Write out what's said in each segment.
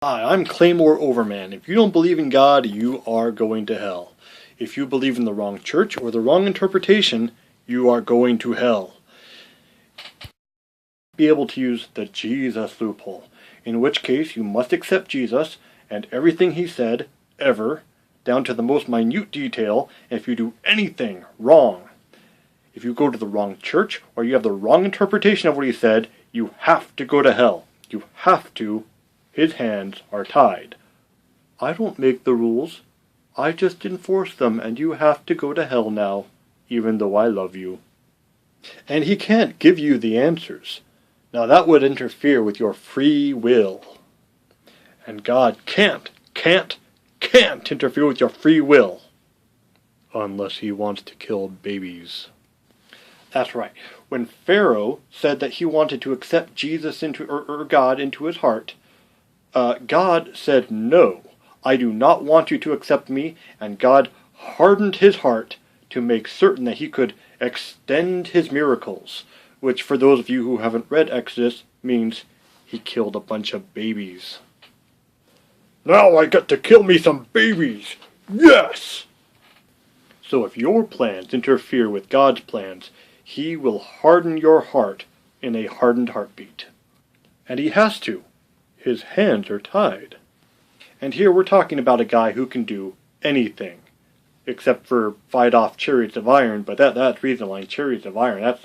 Hi, I'm Claymore Overman. If you don't believe in God, you are going to hell. If you believe in the wrong church or the wrong interpretation, you are going to hell. Be able to use the Jesus loophole, in which case you must accept Jesus and everything he said, ever, down to the most minute detail. If you do anything wrong, if you go to the wrong church or you have the wrong interpretation of what he said, you have to go to hell. You have to. His hands are tied. I don't make the rules. I just enforce them, and you have to go to hell now, even though I love you. And he can't give you the answers. Now that would interfere with your free will. And God can't interfere with your free will. Unless he wants to kill babies. That's right. When Pharaoh said that he wanted to accept Jesus or God into his heart, God said, "No, I do not want you to accept me," and God hardened his heart to make certain that he could extend his miracles, which for those of you who haven't read Exodus means he killed a bunch of babies. Now I get to kill me some babies! Yes! So if your plans interfere with God's plans, he will harden your heart in a hardened heartbeat. And he has to. His hands are tied. And here we're talking about a guy who can do anything, except for fight off chariots of iron, but that's reason line, chariots of iron,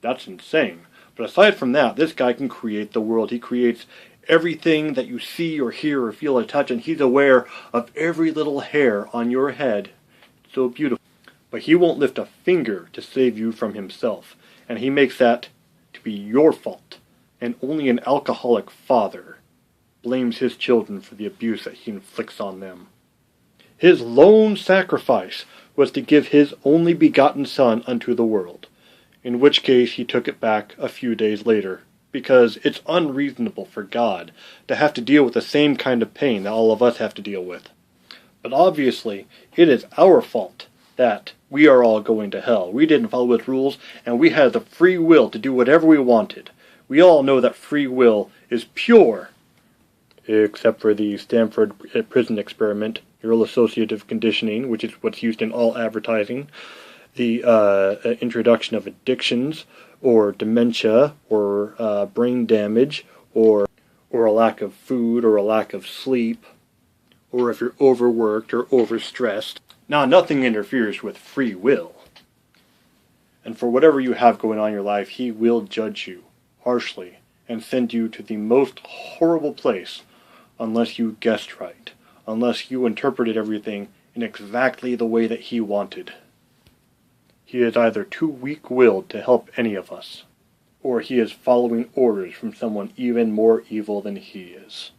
that's insane. But aside from that, this guy can create the world. He creates everything that you see or hear or feel or touch, and he's aware of every little hair on your head. It's so beautiful. But he won't lift a finger to save you from himself, and he makes that to be your fault. And only an alcoholic father blames his children for the abuse that he inflicts on them. His lone sacrifice was to give his only begotten son unto the world, in which case he took it back a few days later, because it's unreasonable for God to have to deal with the same kind of pain that all of us have to deal with. But obviously, it is our fault that we are all going to hell. We didn't follow his rules, and we had the free will to do whatever we wanted. We all know that free will is pure, except for the Stanford prison experiment, neural associative conditioning, which is what's used in all advertising, the introduction of addictions, or dementia, or brain damage, or a lack of food, or a lack of sleep, or if you're overworked or overstressed. Now, nothing interferes with free will. And for whatever you have going on in your life, he will judge you harshly and send you to the most horrible place unless you guessed right, unless you interpreted everything in exactly the way that he wanted. He is either too weak-willed to help any of us, or he is following orders from someone even more evil than he is.